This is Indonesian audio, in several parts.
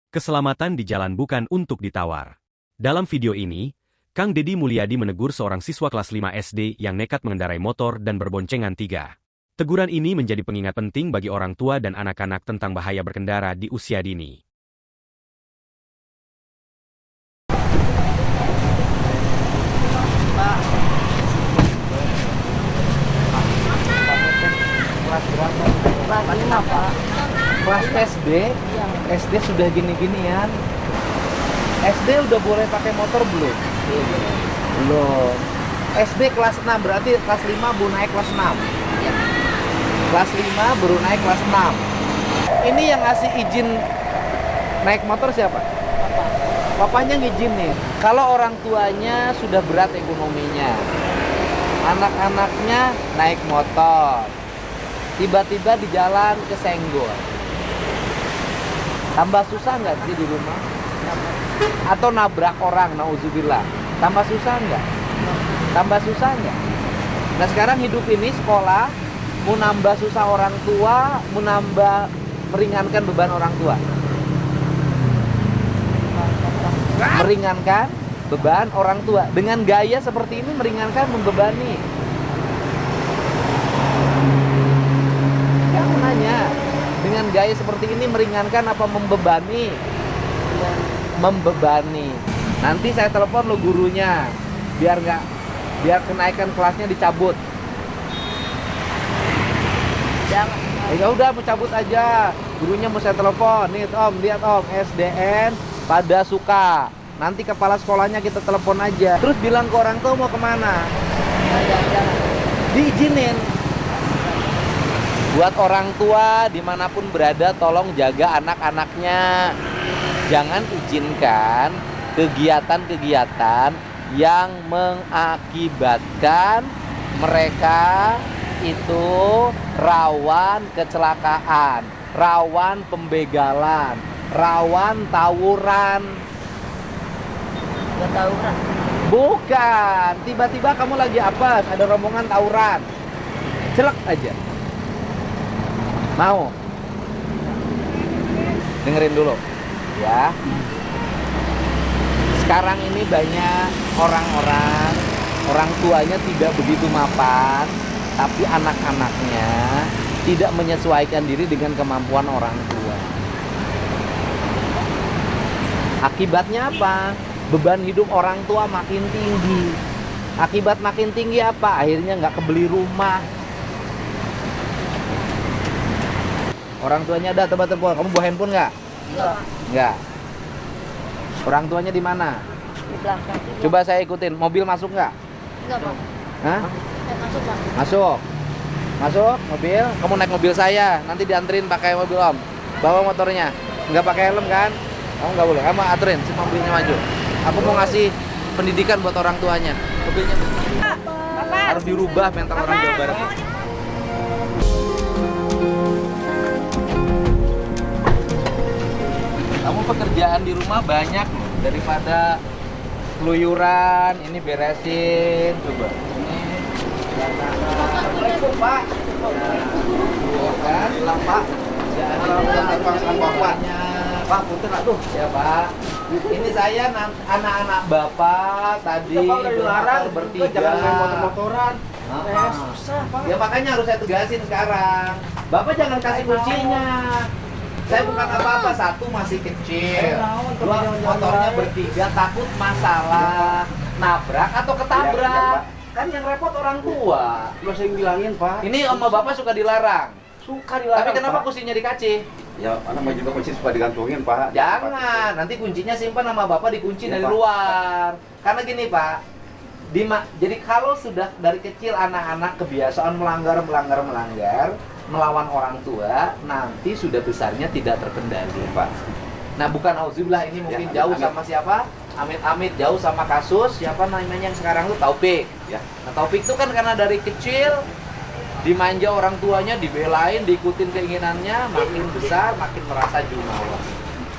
Keselamatan di jalan bukan untuk ditawar. Dalam video ini, Kang Deddy Mulyadi menegur seorang siswa kelas 5 SD yang nekat mengendarai motor dan berboncengan tiga. Teguran ini menjadi pengingat penting bagi orang tua dan anak-anak tentang bahaya berkendara di usia dini. Kelas berapa? Kelas 5, Pak. Kelas SD? SD sudah gini-ginian. SD udah boleh pakai motor belum? Belum. SD kelas 6, berarti kelas 5 baru naik kelas 6. Kelas 5 baru naik kelas 6. Ini yang ngasih izin naik motor siapa? Papa. Papanya ngizinin. Kalau orang tuanya sudah berat ekonominya, anak-anaknya naik motor, tiba-tiba di jalan kesenggol, tambah susah nggak sih di rumah? Atau nabrak orang, nauzubillah, tambah susah nggak? Tambah susah nggak? Nah sekarang hidup ini sekolah, mau nambah susah orang tua, mau nambah meringankan beban orang tua. Meringankan beban orang tua dengan gaya seperti ini, meringankan, membebani. Kamu nanya, dengan gaya seperti ini meringankan apa membebani? Membebani. Nanti saya telepon lo gurunya, biar kenaikan kelasnya dicabut. Jangan. Ya udah, mau cabut aja. Gurunya mau saya telepon. Nih Om, lihat Om, SDN pada suka. Nanti kepala sekolahnya kita telepon aja. Terus bilang ke orang tua mau kemana? Jangan. Diizinin. Buat orang tua dimanapun berada, tolong jaga anak-anaknya. Jangan izinkan kegiatan-kegiatan yang mengakibatkan mereka itu rawan kecelakaan, rawan pembegalan, rawan tawuran. Gak tawuran. Bukan, tiba-tiba kamu lagi apa? Ada rombongan tawuran, celek aja. Mau? Dengerin dulu, ya. Sekarang ini banyak orang tuanya tidak begitu mapan, tapi anak-anaknya tidak menyesuaikan diri dengan kemampuan orang tua. Akibatnya apa? Beban hidup orang tua makin tinggi. Akibat makin tinggi apa? Akhirnya nggak kebeli rumah. Orang tuanya ada tebak-tebak. Kamu bawa handphone nggak? Nggak. Orang tuanya di mana? Di belakang. Coba saya ikutin. Mobil masuk nggak? Enggak, Pak. Hah? Masuk, Pak. Masuk. Masuk mobil. Kamu naik mobil saya. Nanti dianterin pakai mobil Om. Bawa motornya. Nggak pakai helm kan? Kamu nggak boleh. Kamu aturin si mobilnya maju. Aku mau ngasih pendidikan buat orang tuanya. Mobilnya harus dirubah mental orang Jawa Barat. Kamu pekerjaan di rumah banyak loh, daripada keluyuran. Ini beresin, coba. Ini. Assalamualaikum Pak. Kan, Pak. Pak, punten aduh. Ya Pak. Ini saya anak-anak Bapak tadi dilarang bertiga. Jangan main motor-motoran. Susah, Pak. Ya makanya harus saya tegasin sekarang. Bapak jangan kasih kuncinya. Saya bukan apa-apa, satu masih kecil, dua motornya bertiga, takut masalah nabrak atau ketabrak. Kan yang repot orang tua. Lo sering bilangin Pak. Ini sama bapak suka dilarang. Suka dilarang. Tapi kenapa Pak? Kuncinya dikasih? Ya, anak mau juga kunci suka digantungin Pak. Jangan, nanti kuncinya simpan sama bapak dikunci Ya, dari Pak. luar. Karena gini Pak, jadi kalau sudah dari kecil anak-anak kebiasaan melanggar, melawan orang tua, nanti sudah besarnya tidak terkendali Pak. Nah bukan auzubillah, ini mungkin Ya, jauh amit. sama siapa? Amit-amit jauh sama kasus siapa namanya yang sekarang tuh Taufik. Ya. Nah Taufik itu kan karena dari kecil dimanja orang tuanya, dibelain, diikutin keinginannya, makin besar makin merasa jumawa.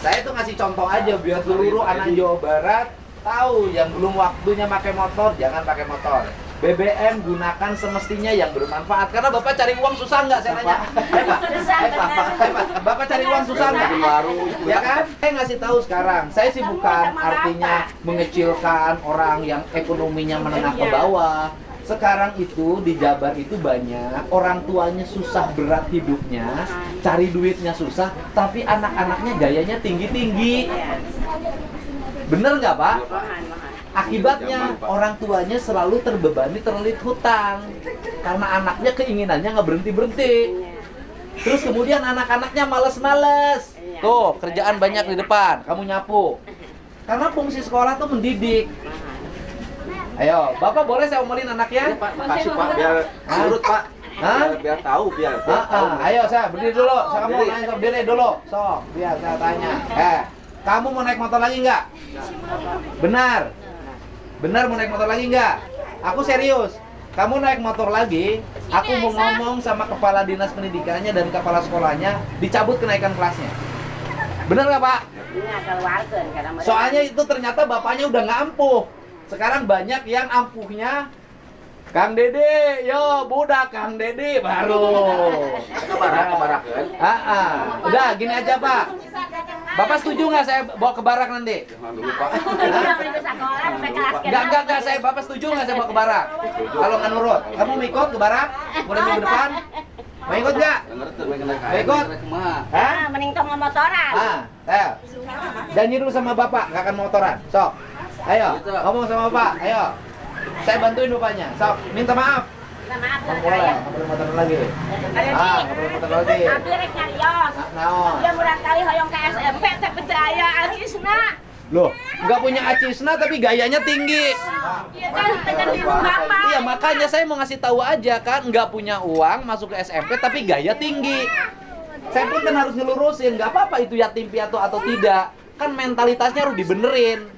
Saya tuh ngasih contoh aja biar seluruh anak Jawa Barat tahu yang belum waktunya pakai motor jangan pakai motor. BBM gunakan semestinya yang bermanfaat. Karena Bapak cari uang susah nggak? Saya nanya. Bapak cari uang susah nggak? Ya kan? Saya ngasih tahu sekarang. Saya sih bukan artinya mengecilkan orang yang ekonominya menengah ke bawah. Sekarang itu di Jabar itu banyak orang tuanya susah berat hidupnya, cari duitnya susah, tapi anak-anaknya gayanya tinggi-tinggi. Bener nggak Pak? Akibatnya orang tuanya selalu terbebani terlilit hutang karena anaknya keinginannya nggak berhenti-berhenti. Terus kemudian anak-anaknya males-males. Tuh kerjaan banyak di depan, kamu nyapu. Karena fungsi sekolah tuh mendidik. Ayo, Bapak boleh saya omelin anaknya? Pak, makasih Pak, biar nurut Pak. Biar tahu, biar tahu. Ayo saya berdiri dulu. Saya mau nanya, berdiri dulu. Sok, biar saya tanya. Kamu mau naik motor lagi nggak? Benar. Benar mau naik motor lagi nggak? Aku serius. Kamu naik motor lagi, aku mau ngomong sama kepala dinas pendidikannya dan kepala sekolahnya dicabut kenaikan kelasnya. Benar nggak Pak? Soalnya itu ternyata bapaknya udah nggak ampuh. Sekarang banyak yang ampuhnya Kang Dede, yo budak Kang Dede baru. Kebarak kan? Udah gini aja Pak. Bapak setuju nggak saya bawa ke barak nanti? Jangan dulu Pak. Enggak, saya Bapak setuju nggak saya bawa ke barak? Kalau nggak nurut, kamu mau ikut ke barak? Mulai minggu depan? Mau ikut nggak? Mau ikut? Mending tong motoran. Ayo. Janji dulu sama Bapak, nggak akan motoran. Sok. Ayo, ngomong sama Bapak. Ayo. Saya bantuin bapaknya. Sok, minta maaf. Maaf, Nggak boleh, nggak boleh motor lagi. Nggak boleh motor lagi. Abi rek nyarios. Naon? Dia murah kali hoyong ke SMP tapi teu aya acisna. Loh, nggak punya acisna tapi gayanya tinggi. Iya kan tekan di bapak. Iya, makanya saya mau ngasih tahu aja kan, nggak punya uang masuk ke SMP tapi gaya tinggi. Saya pun kan harus ngelurusin, nggak apa-apa itu yatim piatu atau tidak. Kan mentalitasnya harus dibenerin.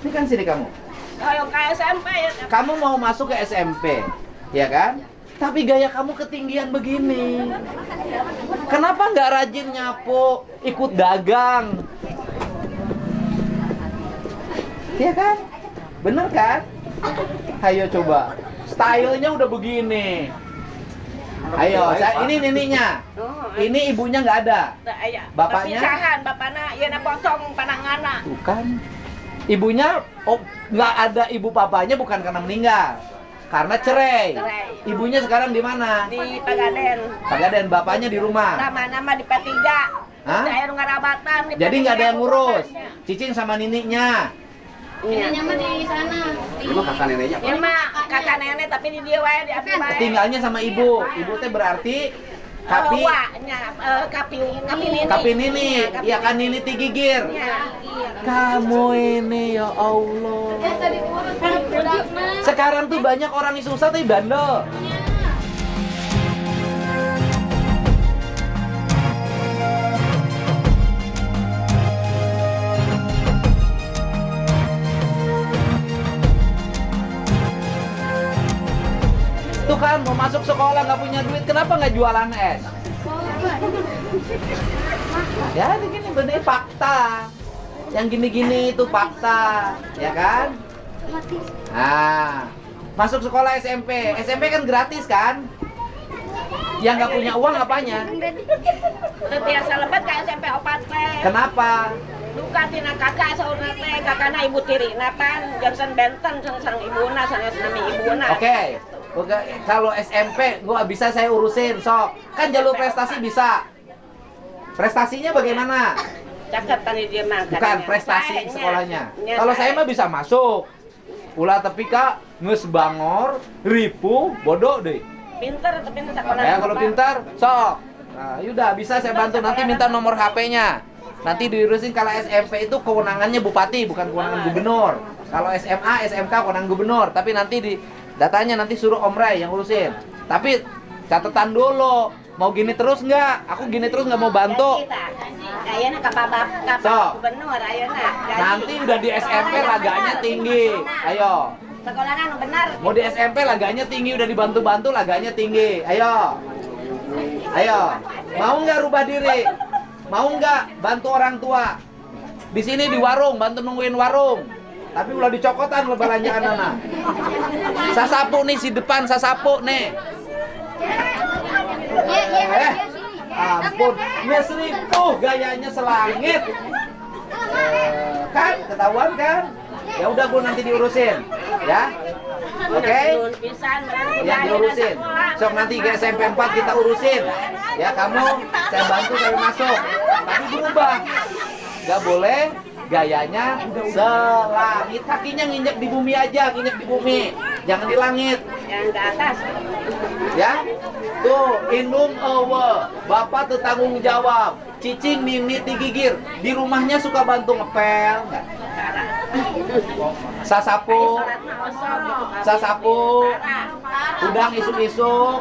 Ini kan sini kamu. Hoyong ke SMP ya. Kamu mau masuk ke SMP, ya kan? Tapi gaya kamu ketinggian begini. Kenapa nggak rajin nyapu, ikut dagang? Ya kan? Bener kan? Ayo coba. Stylenya udah begini. Ayo, ini nininya. Ini ibunya nggak ada. Bapaknya? Pisahan, bapakna ieu na potong pananganna. Bukan. Ibunya nggak ada ibu papanya bukan karena meninggal, karena cerai. Ibunya sekarang di mana? Di Pagaden. Pagaden, bapaknya di rumah. Nama-nama di P3. Hah? Saya ngarabatan. Jadi nggak ada yang ngurus. Cicing sama nininya. Nininya mah di sana. Ini mah kakak neneknya Pak. Iya mah kakak nenek tapi di dia wae di abi wae. Tinggalnya sama ibu. Ibu teh berarti kapi. Kapi nini. Iya kan nini tigigir. Kamu ini ya Allah. Sekarang tuh banyak orang yang susah tapi bandel. Tuh kan mau masuk sekolah nggak punya duit, kenapa nggak jualan es? Ya gini bener fakta. Yang gini-gini itu fakta, ya kan? Nah, masuk sekolah SMP. SMP kan gratis kan? Yang nggak punya uang apanya? Biasa lebat ke SMP opat teh. Kenapa? Duka tina kakak saudara teh, kakakna ibu tirina pan, Johnson Benten sang ibuna, sana nami ibuna. Oke. Kalau SMP gua bisa saya urusin, sok. Kan jalur prestasi bisa. Prestasinya bagaimana? Caket tadi dia mah. Bukan prestasi sekolahnya. Kalau saya mah bisa masuk. Ulah tapi kak ngeus bangor, ripu, bodoh deh. Pinter tapi pinter sekolah. Ya kalau pintar, sok. Nah, yaudah bisa saya bantu, nanti minta nomor HP-nya. Nanti diurusin. Kalau SMP itu kewenangannya bupati, bukan kewenangan gubernur. Kalau SMA, SMK kewenangan gubernur. Tapi nanti di datanya nanti suruh Om Ray yang urusin. Tapi catatan dulu, mau gini terus nggak? Aku gini terus nggak mau bantu. Ayeuna ka Bapak gubernur ayeuna. Nanti udah di SMP laganya tinggi. Ayo. Sekolahnya nu benar. Mau di SMP laganya tinggi, udah dibantu-bantu laganya tinggi. Ayo. Ayo. Mau nggak rubah diri? Mau nggak bantu orang tua? Di sini di warung, bantu nungguin warung. tapi ulah dicokotan lo belanjaan anak. Sasapu nih si depan, sasapu nih. Ampun, dia selingkuh gayanya selangit. Kan ketahuan kan? Ya udah Bu, nanti diurusin ya. Oke. Ya diurusin. Sok nanti ke SMP 4 kita urusin. Ya kamu saya bantu saya masuk. Tapi berubah. Gak boleh gayanya selangit. Kakinya nginjek di bumi aja, nginjek di bumi. Jangan di langit. Yang ke atas. Ya. Tuh, indung ewe, bapak tetanggung jawab. Cicing mimit digigir. Di rumahnya suka bantu ngepel nggak? Sasapu, sasapu, hudang isuk-isuk,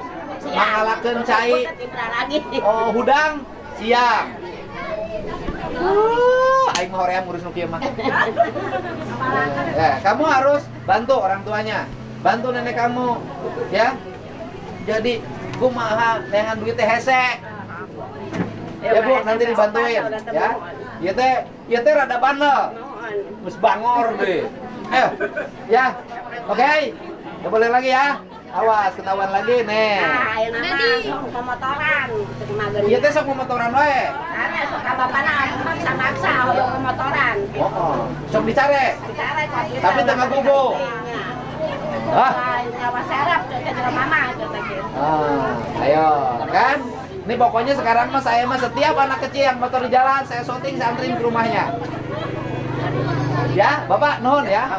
mangalakeun cai. Oh, hudang siang. Aing mah hoream ngurus nu kieu mah. Kamu harus bantu orang tuanya. Bantu nenek kamu, ya. Jadi kumaha dengan duit teh hese. Ya Bu, nanti dibantuin ya. Ieu teh rada bandel. Geus bangor deh. Ya. Oke. Enggak boleh lagi ya. Awas ketahuan lagi nih. Nah, ayeuna mah pemotoran. Ieu teh sok pemotoran wae. Karena sok bapana maksa-maksa hoyong pemotoran. Sok dicare. Tapi tengah gugu. Nyawa serap ke mama Ayo, kan? Ini pokoknya sekarang mah saya mah setiap anak kecil yang motor di jalan saya syuting, saya anterin ke rumahnya. Ya, Bapak nuhun ya.